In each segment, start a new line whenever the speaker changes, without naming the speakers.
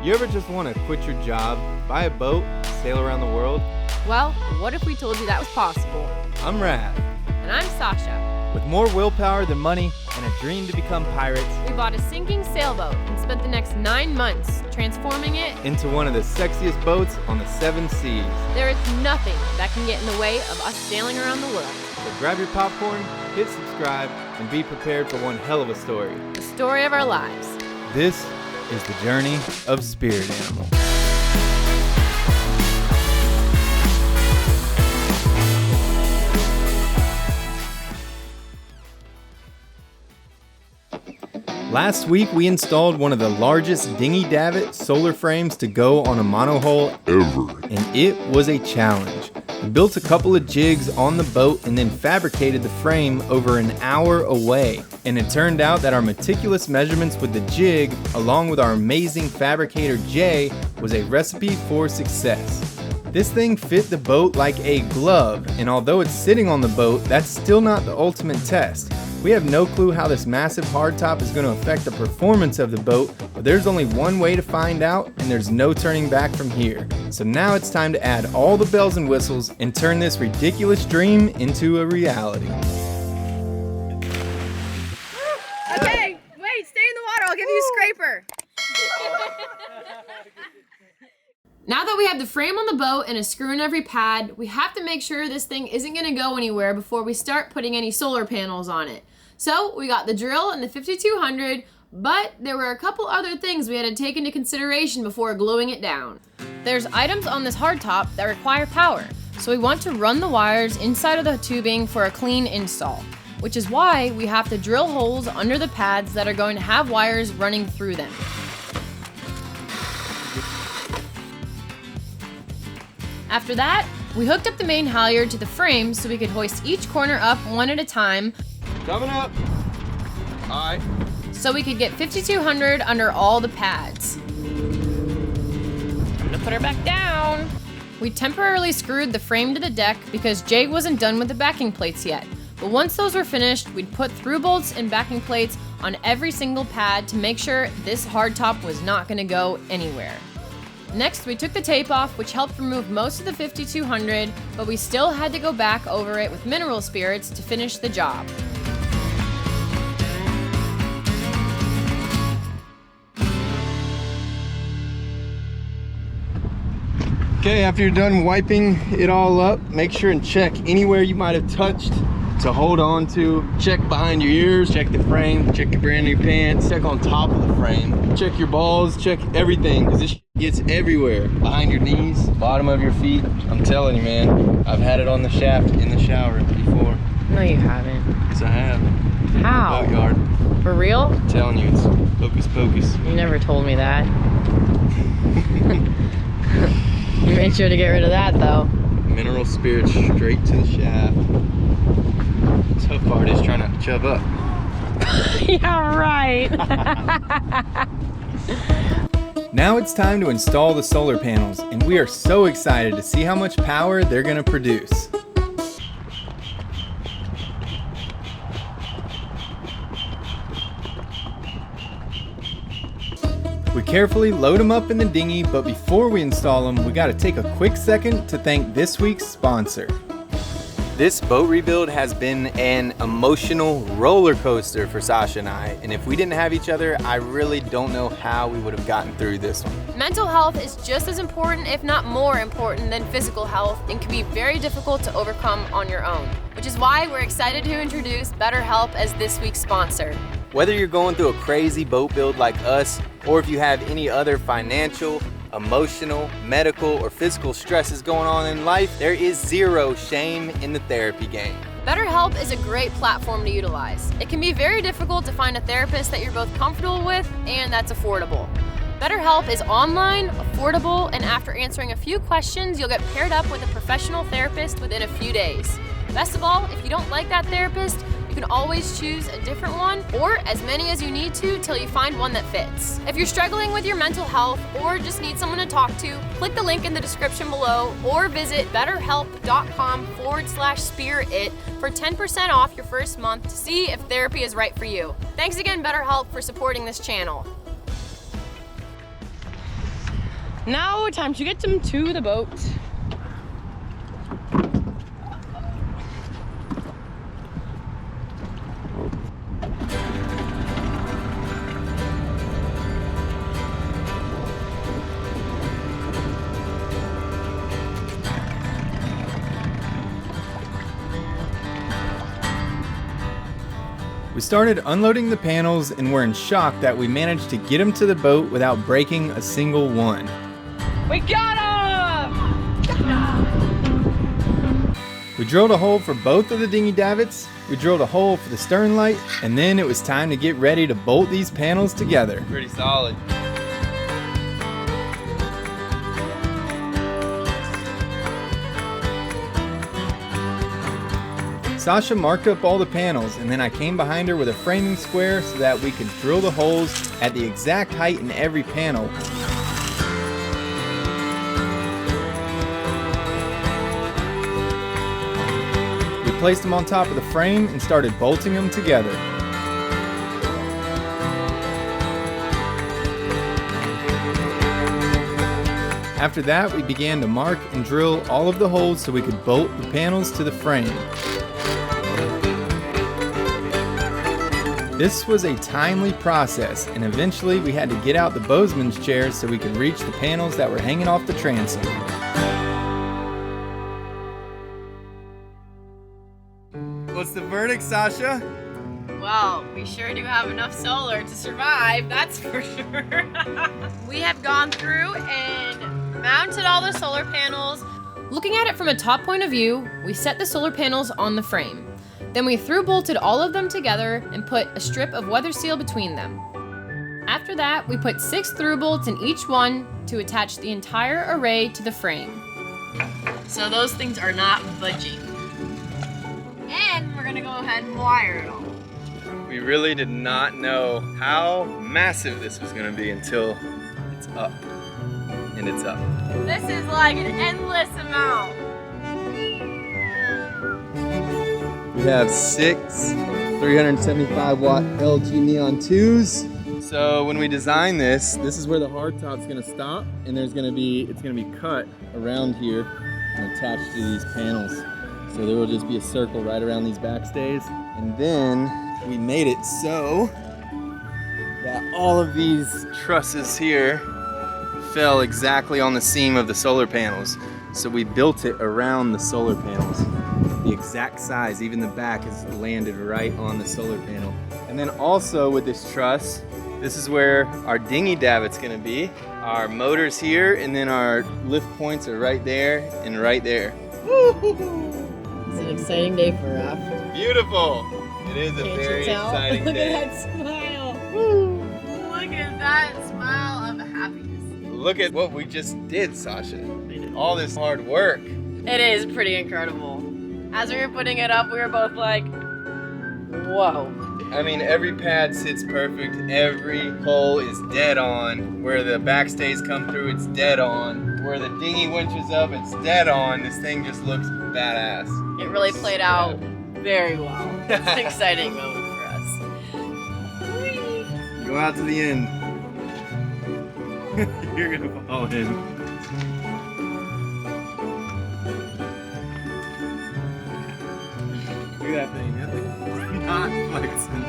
You ever just want to quit your job, buy a boat, sail around the world?
Well, what if we told you that was possible?
I'm Rad.
And I'm Sasha.
With more willpower than money and a dream to become pirates,
We bought a sinking sailboat and spent the next 9 months transforming it.
into one of the sexiest boats on the 7 seas.
There is nothing that can get in the way of us sailing around the world.
So grab your popcorn, hit subscribe, and be prepared for one hell of a story.
The story of our lives.
This is the journey of Spirit Animal. Last week, we installed one of the largest dinghy davit solar frames to go on a monohull ever, and it was a challenge. We built a couple of jigs on the boat and then fabricated the frame over an hour away. And it turned out that our meticulous measurements with the jig, along with our amazing fabricator Jay, was a recipe for success. This thing fit the boat like a glove, and although it's sitting on the boat, that's still not the ultimate test. We have no clue how this massive hardtop is going to affect the performance of the boat, but there's only one way to find out, and there's no turning back from here. So now it's time to add all the bells and whistles and turn this ridiculous dream into a reality.
Okay, wait, stay in the water. I'll give you a scraper. Now that we have the frame on the boat and a screw in every pad, we have to make sure this thing isn't going to go anywhere before we start putting any solar panels on it. So we got the drill and the 5200, but there were a couple other things we had to take into consideration before gluing it down. There's items on this hardtop that require power, so we want to run the wires inside of the tubing for a clean install, which is why we have to drill holes under the pads that are going to have wires running through them. After that, we hooked up the main halyard to the frame so we could hoist each corner up one at a time.
Coming up. All right.
So we could get 5200 under all the pads. I'm gonna put her back down. We temporarily screwed the frame to the deck because Jay wasn't done with the backing plates yet. But once those were finished, we'd put through bolts and backing plates on every single pad to make sure this hardtop was not gonna go anywhere. Next, we took the tape off, which helped remove most of the 5200, but we still had to go back over it with mineral spirits to finish the job.
Okay, after you're done wiping it all up, make sure and check anywhere you might have touched to hold on to. Check behind your ears, check the frame, check your brand new pants, check on top of the frame, check your balls, check everything, because this gets everywhere. Behind your knees, bottom of your feet. I'm telling you, man, I've had it on the shaft in the shower before.
No, you haven't.
Yes, I have.
How?
Boatyard.
For real?
I'm telling you, it's hocus pocus.
You never told me that. You made sure to get rid of that, though.
Mineral spirits straight to the shaft. So far, it is trying to chub up.
Yeah, right.
Now it's time to install the solar panels, and we are so excited to see how much power they're going to produce. We carefully load them up in the dinghy, but before we install them, we got to take a quick second to thank this week's sponsor. This boat rebuild has been an emotional roller coaster for Sasha and I, and if we didn't have each other, I really don't know how we would have gotten through this one.
Mental health is just as important, if not more important, than physical health and can be very difficult to overcome on your own, which is why we're excited to introduce BetterHelp as this week's sponsor.
Whether you're going through a crazy boat build like us, or if you have any other financial, emotional, medical, or physical stresses going on in life, there is zero shame in the therapy game.
BetterHelp is a great platform to utilize. It can be very difficult to find a therapist that you're both comfortable with and that's affordable. BetterHelp is online, affordable, and after answering a few questions, you'll get paired up with a professional therapist within a few days. Best of all, if you don't like that therapist, you can always choose a different one or as many as you need to till you find one that fits. If you're struggling with your mental health or just need someone to talk to, click the link in the description below or visit betterhelp.com/spirit for 10% off your first month to see if therapy is right for you. Thanks again, BetterHelp, for supporting this channel. Now time to get them to the boat.
We started unloading the panels and were in shock that we managed to get them to the boat without breaking a single one.
We got him!
We drilled a hole for both of the dinghy davits, we drilled a hole for the stern light, and then it was time to get ready to bolt these panels together. Pretty solid. Sasha marked up all the panels, and then I came behind her with a framing square so that we could drill the holes at the exact height in every panel. We placed them on top of the frame and started bolting them together. After that, we began to mark and drill all of the holes so we could bolt the panels to the frame. This was a timely process, and eventually we had to get out the bozeman's chairs so we could reach the panels that were hanging off the transom. What's the verdict, Sasha?
Well, we sure do have enough solar to survive, that's for sure. We have gone through and mounted all the solar panels. Looking at it from a top point of view, we set the solar panels on the frame. Then we through-bolted all of them together and put a strip of weather seal between them. After that, we put 6 through bolts in each one to attach the entire array to the frame. So those things are not budging. And we're gonna go ahead and wire it all.
We really did not know how massive this was gonna be until it's up. And it's up.
This is like an endless amount.
We have 6 375 watt LG Neon 2s. So when we design this is where the hard top's gonna stop, and it's gonna be cut around here and attached to these panels. So there will just be a circle right around these backstays. And then we made it so that all of these trusses here fell exactly on the seam of the solar panels. So we built it around the solar panels. The exact size, even the back is landed right on the solar panel. And then also with this truss, this is where our dinghy davit's gonna be. Our motor's here, and then our lift points are right there and right there.
It's an exciting day for us.
Beautiful. It is a very exciting
Look
day.
at that smile. Woo. Look at that smile of happiness.
Look at what we just did, Sasha. All this hard work.
It is pretty incredible. As we were putting it up, we were both like, whoa.
I mean, every pad sits perfect. Every hole is dead on. Where the backstays come through, it's dead on. Where the dinghy winches up, it's dead on. This thing just looks badass.
It really played out very well. It's an exciting moment for us.
Go out to the end. You're gonna fall in. Look at that thing. That thing's not flexing.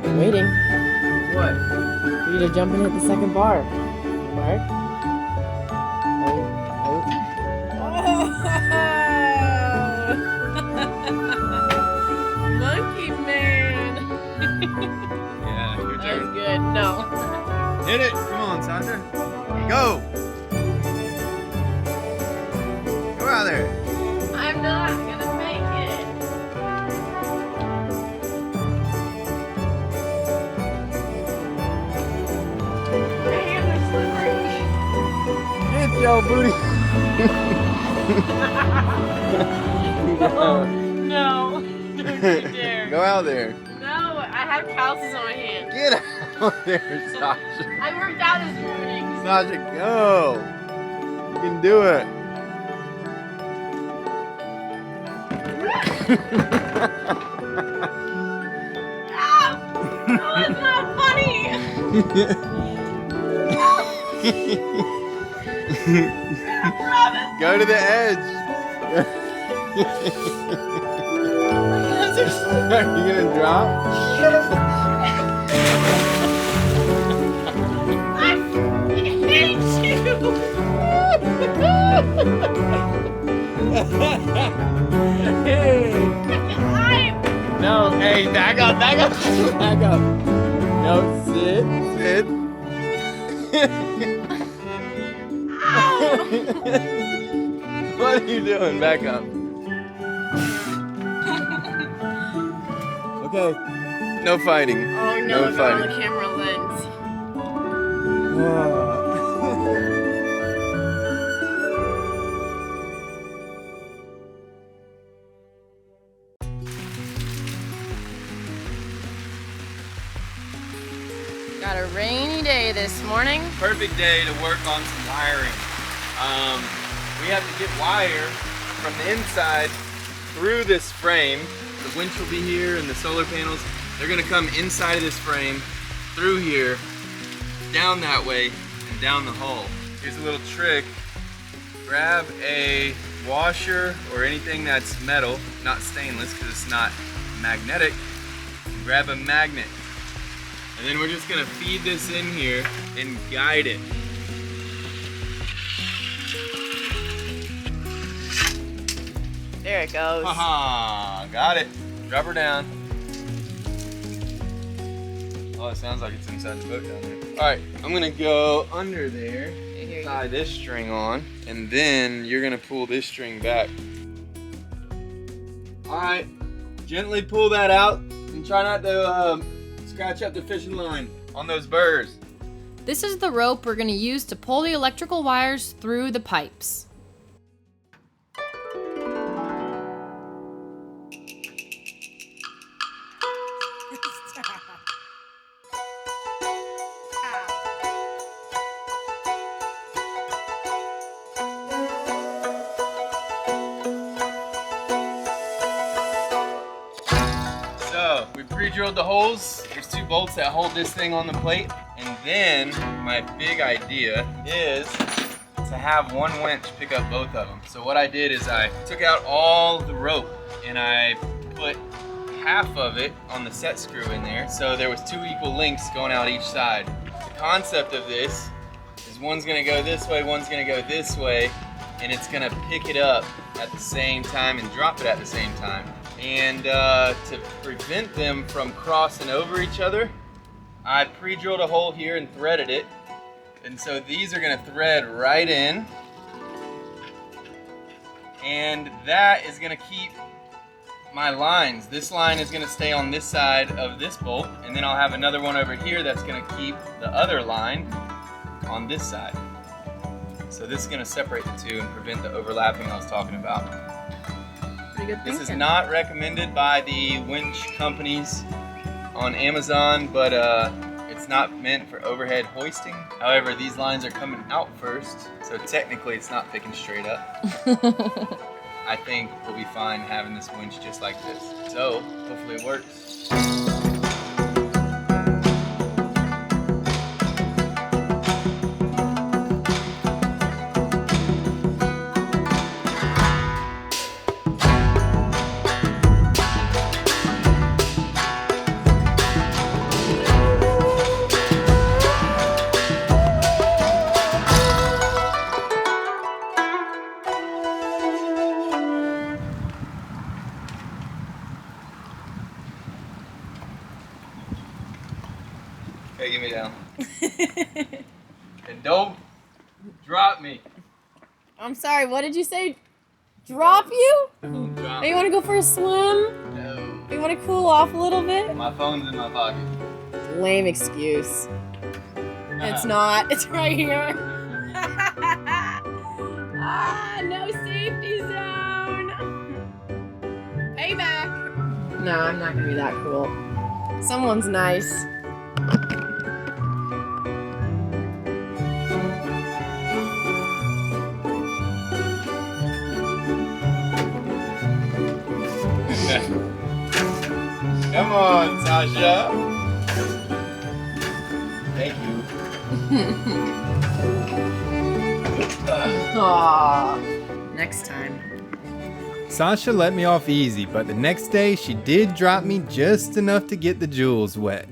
I'm waiting
What?
for you to jump and hit the second bar. Mark? Monkey man.
Yeah, your
That was
turn.
good. No.
Hit it. Come on, Sasha. Go. Go out there.
I'm not gonna make it. My hands are slippery.
Hit your booty.
Oh, no. Don't you dare.
Go out there.
No, I have calluses on my hands.
Get out there, Sasha.
I worked out this morning.
Sasha, go. You can do it.
Ah!
Go to the edge. Are you gonna drop? No, hey, back up. No, sit. What are you doing? Back up. Okay. No fighting.
Oh no,
No
I got
fighting.
on the camera lens. Got a rainy day this morning.
Perfect day to work on some wiring. We have to get wire from the inside through this frame. The winch will be here and the solar panels, they're gonna come inside of this frame, through here, down that way, and down the hole. Here's a little trick. Grab a washer or anything that's metal, not stainless because it's not magnetic. Grab a magnet. And then we're just gonna feed this in here and guide it.
There it goes.
Haha, got it. Drop her down. Oh, it sounds like it's inside the boat down there. All right, I'm gonna go under there, tie this string on, and then you're gonna pull this string back. All right, gently pull that out and try not to scratch up the fishing line on those burrs.
This is the rope we're going to use to pull the electrical wires through the pipes.
So we pre-drilled the holes. There's 2 bolts that hold this thing on the plate. And then my big idea is to have one winch pick up both of them. So what I did is I took out all the rope and I put half of it on the set screw in there. So there was 2 equal lengths going out each side. The concept of this is one's gonna go this way, one's gonna go this way, and it's gonna pick it up at the same time and drop it at the same time. And to prevent them from crossing over each other, I pre-drilled a hole here and threaded it. And so these are gonna thread right in. And that is gonna keep my lines. This line is gonna stay on this side of this bolt, and then I'll have another one over here that's gonna keep the other line on this side. So this is gonna separate the 2 and prevent the overlapping I was talking about.
Pretty good thinking.
This is not recommended by the winch companies on Amazon, but it's not meant for overhead hoisting. However, these lines are coming out first, so technically it's not picking straight up. I think we'll be fine having this winch just like this. So, hopefully it works. Okay, get me down. And don't drop me.
I'm sorry, what did you say? Drop you?
Don't drop
Hey, you
me.
want to go for a swim?
No.
You want to cool off a little bit?
My phone's in my pocket.
Lame excuse. It's not. It's right here. No safety zone. Payback. No, I'm not gonna be that cool. Someone's nice.
Come on, Sasha. Hey,
Aw. Next time.
Sasha let me off easy, but the next day she did drop me just enough to get the jewels wet.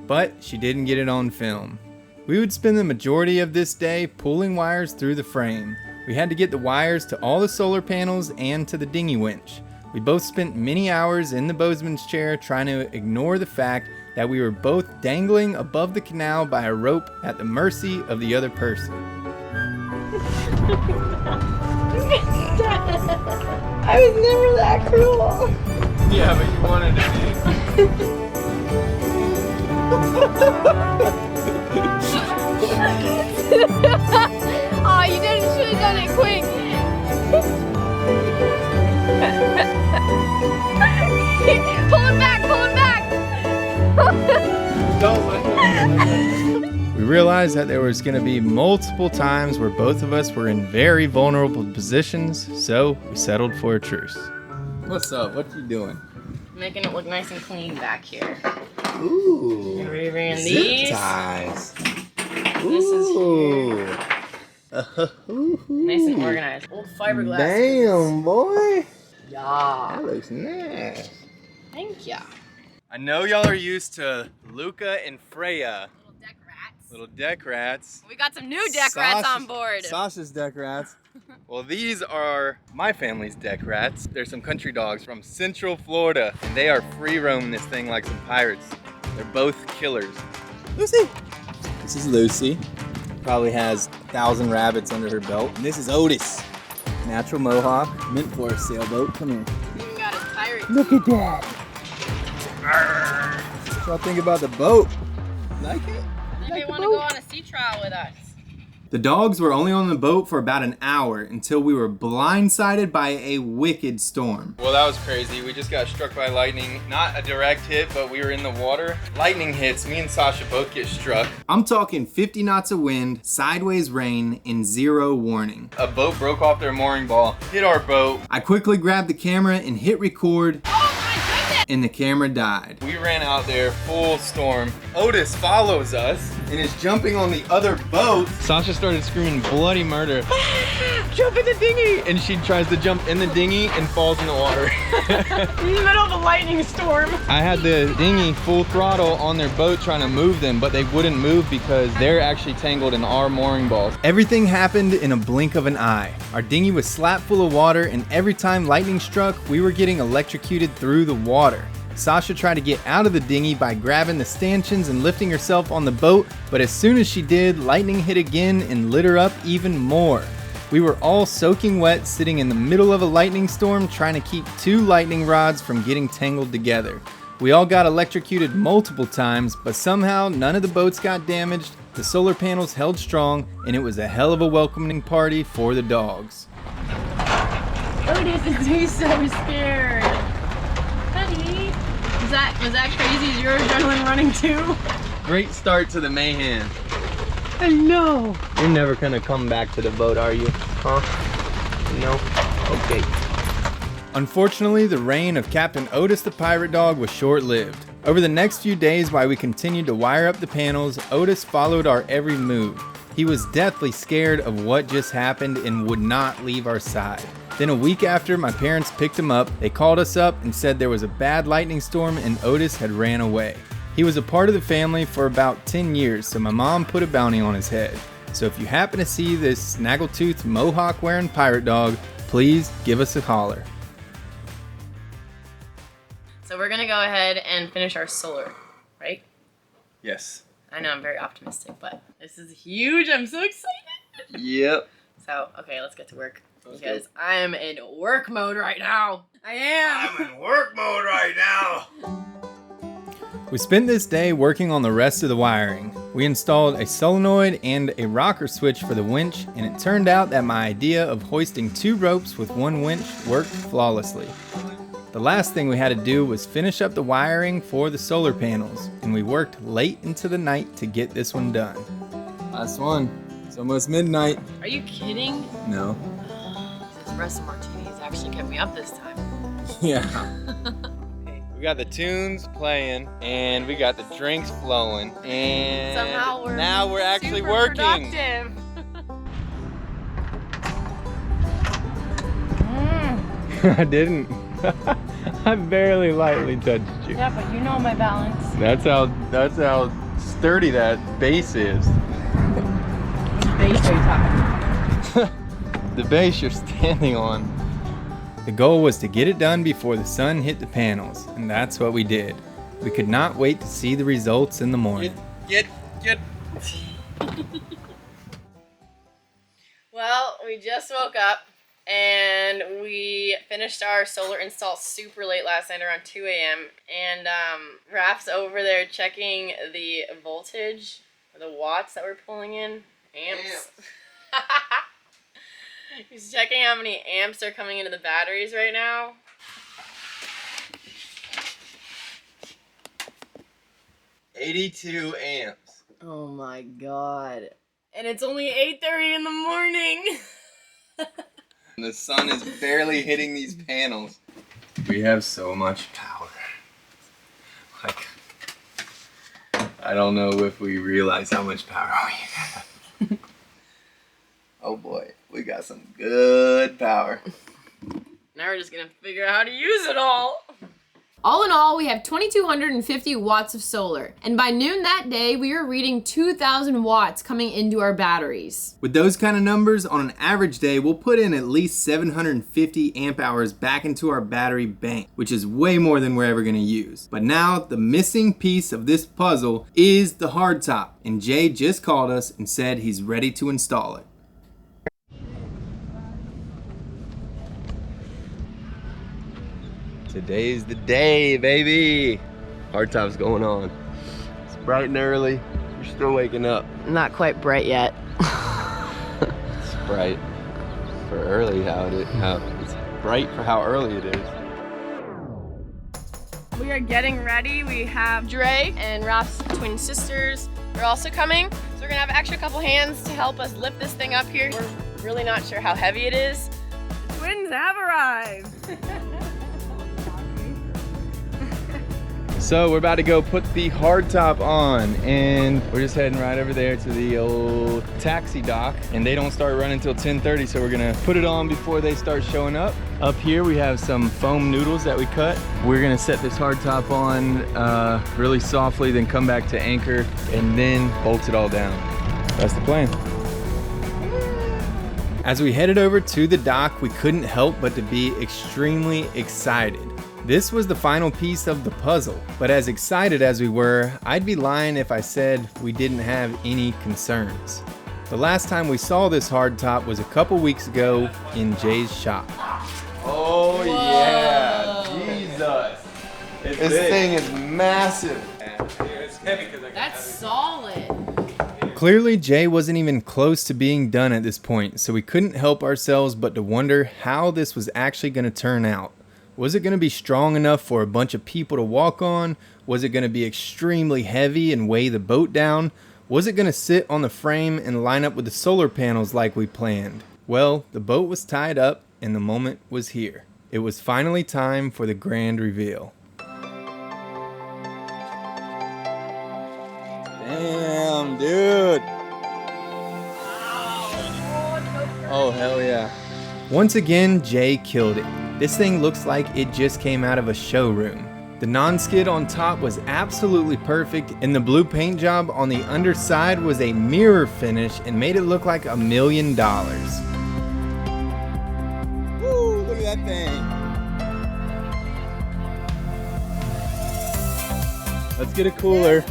But she didn't get it on film. We would spend the majority of this day pulling wires through the frame. We had to get the wires to all the solar panels and to the dinghy winch. We both spent many hours in the boatsman's chair trying to ignore the fact that we were both dangling above the canal by a rope at the mercy of the other person.
I was never that cruel.
Yeah, but you wanted to be.
Oh, you should have done it quick. Pull it back, pull it back.
We realized that there was going to be multiple times where both of us were in very vulnerable positions, so we settled for a truce. What's up? What you doing?
Making it look nice and clean back here.
Ooh.
Gonna be bringing
Zip
these.
ties.
This is
Ooh.
nice and organized. Old fiberglass.
Damn, boy.
Yeah.
That looks nice.
Thank ya.
I know y'all are used to Luca and Freya.
Little deck rats.
Little deck rats.
We got some new deck rats on board.
Sasha's deck rats. Well, these are my family's deck rats. They're some country dogs from Central Florida, and they are free roaming this thing like some pirates. They're both killers. Lucy. This is Lucy. Probably has 1,000 rabbits under her belt. And this is Otis. Natural mohawk, meant for a sailboat. Come here.
Even got his pirate.
Look at that. What y'all think about the boat? Like it?
Maybe you want to go on a sea trial with us.
The dogs were only on the boat for about an hour until we were blindsided by a wicked storm. Well, that was crazy. We just got struck by lightning. Not a direct hit, but we were in the water. Lightning hits, me and Sasha both get struck. I'm talking 50 knots of wind, sideways rain, and 0 warning. A boat broke off their mooring ball, hit our boat. I quickly grabbed the camera and hit record. And the camera died. We ran out there full storm. Otis follows us and is jumping on the other boat. Sasha started screaming bloody murder. Jump in the dinghy! And she tries to jump in the dinghy and falls in the water.
In the middle of a lightning storm.
I had the dinghy full throttle on their boat trying to move them, but they wouldn't move because they're actually tangled in our mooring balls. Everything happened in a blink of an eye. Our dinghy was slap full of water, and every time lightning struck, we were getting electrocuted through the water. Sasha tried to get out of the dinghy by grabbing the stanchions and lifting herself on the boat, but as soon as she did, lightning hit again and lit her up even more. We were all soaking wet, sitting in the middle of a lightning storm, trying to keep 2 lightning rods from getting tangled together. We all got electrocuted multiple times, but somehow none of the boats got damaged, the solar panels held strong, and it was a hell of a welcoming party for the dogs.
Otis is me so scared. Honey. Was that crazy? Is your adrenaline running too?
Great start to the mayhem.
I know.
You're never gonna come back to the boat, are you? Huh? No? Okay. Unfortunately, the reign of Captain Otis the pirate dog was short-lived. Over the next few days while we continued to wire up the panels, Otis followed our every move. He was deathly scared of what just happened and would not leave our side. Then a week after my parents picked him up, they called us up and said there was a bad lightning storm and Otis had ran away. He was a part of the family for about 10 years, so my mom put a bounty on his head. So if you happen to see this snaggletooth mohawk wearing pirate dog, please give us a holler.
So we're gonna go ahead and finish our solar, right?
Yes.
I know I'm very optimistic, but this is huge. I'm so excited.
Yep.
So, okay, let's get to work. Because I'm in work mode right now. I am.
I'm in work mode right now. We spent this day working on the rest of the wiring. We installed a solenoid and a rocker switch for the winch, and it turned out that my idea of hoisting 2 ropes with 1 winch worked flawlessly. The last thing we had to do was finish up the wiring for the solar panels, and we worked late into the night to get this one done. Last one. It's almost midnight.
Are you kidding?
No.
This espresso martinis actually kept me up this time.
Yeah. We got the tunes playing, and we got the drinks flowing, and
Somehow
now we're actually
super
working.
Productive.
I didn't. I barely lightly touched you.
Yeah, but you know my balance.
That's how sturdy that base is.
Which base are you talking about?
The base you're standing on. The goal was to get it done before the sun hit the panels, and that's what we did. We could not wait to see the results in the morning. Get.
Well, we just woke up and we finished our solar install super late last night, around 2 a.m. And Raph's over there checking the voltage, or the watts that we're pulling in. Amps. He's checking how many amps are coming into the batteries right now.
$82 amps.
Oh my god. And it's only 8:30 in the morning.
And the sun is barely hitting these panels. We have so much power. Like, I don't know if we realize how much power we have. Oh boy, we got some good power.
Now we're just gonna figure out how to use it all. All in all, we have 2,250 watts of solar. And by noon that day, we were reading 2,000 watts coming into our batteries.
With those kind of numbers, on an average day, we'll put in at least 750 amp hours back into our battery bank, which is way more than we're ever gonna use. But now, the missing piece of this puzzle is the hardtop. And Jay just called us and said he's ready to install it. Today's the day, baby. Hardtop's going on. It's bright and early. You're still waking up.
Not quite bright yet.
It's bright for early. It's bright for how early it is.
We are getting ready. We have Dre and Raph's twin sisters. They're also coming. So we're gonna have an extra couple hands to help us lift this thing up here. We're really not sure how heavy it is. The twins have arrived.
So we're about to go put the hardtop on, and we're just heading right over there to the old taxi dock, and they don't start running until 10:30, so we're gonna put it on before they start showing up. Up here we have some foam noodles that we cut. We're gonna set this hardtop on really softly, then come back to anchor, and then bolt it all down. That's the plan. As we headed over to the dock, we couldn't help but to be extremely excited. This was the final piece of the puzzle, but as excited as we were, I'd be lying if I said we didn't have any concerns. The last time we saw this hardtop was a couple weeks ago in Jay's shop. Oh yeah, Jesus. This thing is massive.
That's solid.
Clearly, Jay wasn't even close to being done at this point, so we couldn't help ourselves but to wonder how this was actually going to turn out. Was it going to be strong enough for a bunch of people to walk on? Was it going to be extremely heavy and weigh the boat down? Was it going to sit on the frame and line up with the solar panels like we planned? Well, the boat was tied up and the moment was here. It was finally time for the grand reveal. Damn, dude. Oh, hell yeah. Once again, Jay killed it. This thing looks like it just came out of a showroom. The non-skid on top was absolutely perfect, and the blue paint job on the underside was a mirror finish and made it look like $1 million. Woo, look at that thing. Let's get a cooler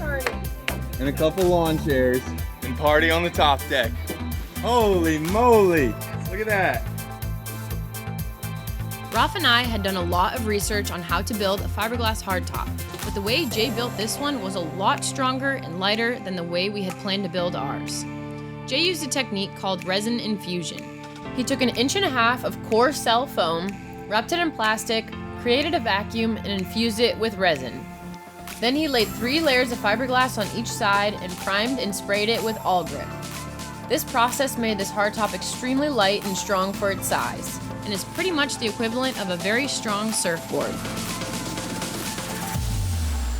and a couple lawn chairs and party on the top deck. Holy moly, look at that.
Raph and I had done a lot of research on how to build a fiberglass hardtop, but the way Jay built this one was a lot stronger and lighter than the way we had planned to build ours. Jay used a technique called resin infusion. He took 1.5 inches of core cell foam, wrapped it in plastic, created a vacuum, and infused it with resin. Then he laid 3 layers of fiberglass on each side and primed and sprayed it with all grip. This process made this hardtop extremely light and strong for its size, and is pretty much the equivalent of a very strong surfboard.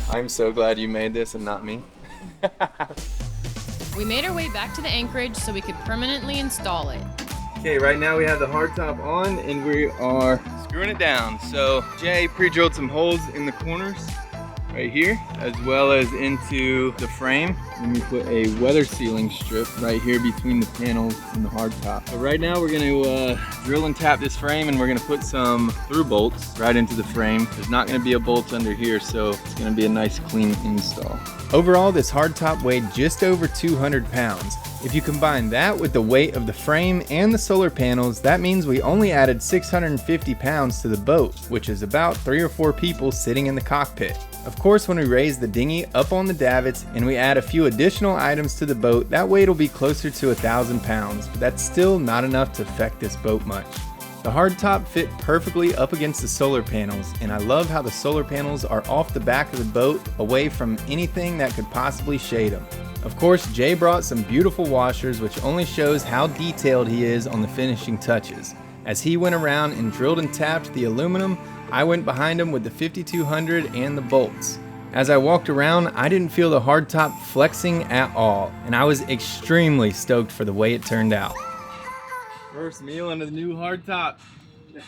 I'm so glad you made this and not me.
We made our way back to the anchorage so we could permanently install it.
Okay, right now we have the hardtop on and we are screwing it down. So Jay pre-drilled some holes in the corners right here, as well as into the frame. And we put a weather sealing strip right here between the panels and the hard top. So right now we're gonna drill and tap this frame, and we're gonna put some through bolts right into the frame. There's not gonna be a bolt under here, so it's gonna be a nice clean install. Overall, this hardtop weighed just over 200 pounds. If you combine that with the weight of the frame and the solar panels, that means we only added 650 pounds to the boat, which is about 3 or 4 people sitting in the cockpit. Of course, when we raise the dinghy up on the davits and we add a few additional items to the boat, that weight will be closer to 1,000 pounds, but that's still not enough to affect this boat much. The hardtop fit perfectly up against the solar panels, and I love how the solar panels are off the back of the boat, away from anything that could possibly shade them. Of course, Jay brought some beautiful washers, which only shows how detailed he is on the finishing touches. As he went around and drilled and tapped the aluminum, I went behind him with the 5200 and the bolts. As I walked around, I didn't feel the hardtop flexing at all, and I was extremely stoked for the way it turned out. First meal under the new hardtop.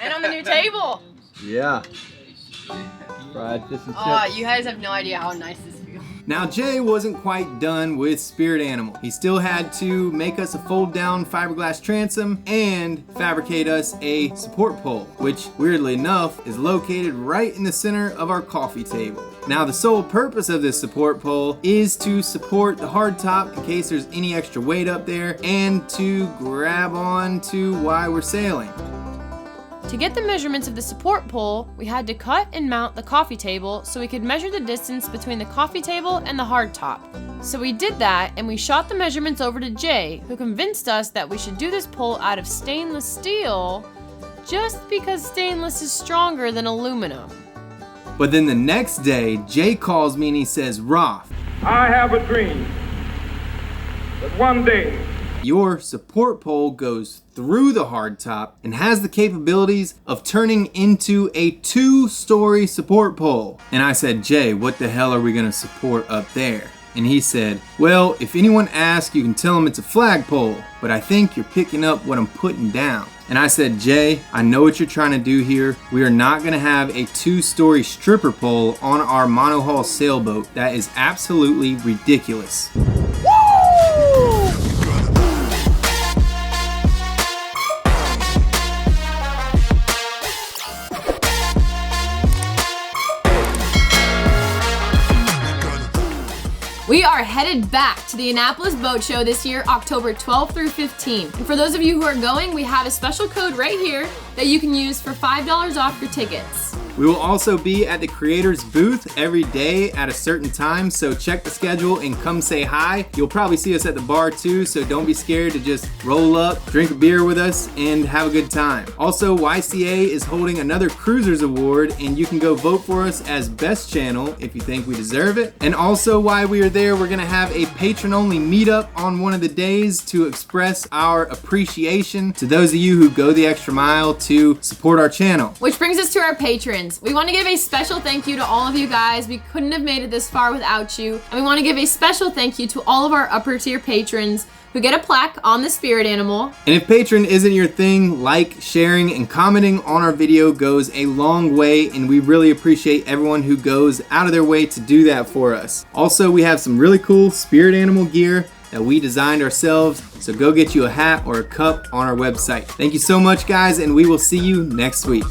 And on the new table.
Yeah. Fried fish and chips.
Oh, you guys have no idea how nice this feels.
Now Jay wasn't quite done with Spirit Animal. He still had to make us a fold down fiberglass transom and fabricate us a support pole, which weirdly enough is located right in the center of our coffee table. Now the sole purpose of this support pole is to support the hardtop in case there's any extra weight up there, and to grab on to while we're sailing.
To get the measurements of the support pole, we had to cut and mount the coffee table so we could measure the distance between the coffee table and the hardtop. So we did that, and we shot the measurements over to Jay, who convinced us that we should do this pole out of stainless steel, just because stainless is stronger than aluminum.
But then the next day, Jay calls me and he says, "Roth,
I have a dream that one day
your support pole goes through the hardtop and has the capabilities of turning into a 2-story support pole." And I said, "Jay, what the hell are we gonna support up there?" And he said, "Well, if anyone asks, you can tell them it's a flagpole, but I think you're picking up what I'm putting down." And I said, "Jay, I know what you're trying to do here. We are not gonna have a 2-story stripper pole on our monohull sailboat. That is absolutely ridiculous."
We are headed back to the Annapolis Boat Show this year, October 12th through 15th. And for those of you who are going, we have a special code right here that you can use for $5 off your tickets.
We will also be at the creators booth every day at a certain time, so check the schedule and come say hi. You'll probably see us at the bar too, so don't be scared to just roll up, drink a beer with us, and have a good time. Also, YCA is holding another Cruisers Award, and you can go vote for us as best channel if you think we deserve it. And also, while we are there, we're gonna have a patron-only meetup on one of the days to express our appreciation to those of you who go the extra mile to support our channel.
Which brings us to our patrons. We want to give a special thank you to all of you guys. We couldn't have made it this far without you. And we want to give a special thank you to all of our upper tier patrons who get a plaque on the spirit animal.
And if patron isn't your thing, like, sharing, and commenting on our video goes a long way, and we really appreciate everyone who goes out of their way to do that for us. Also, we have some really cool spirit animal gear that we designed ourselves, so go get you a hat or a cup on our website. Thank you so much, guys, and we will see you next week.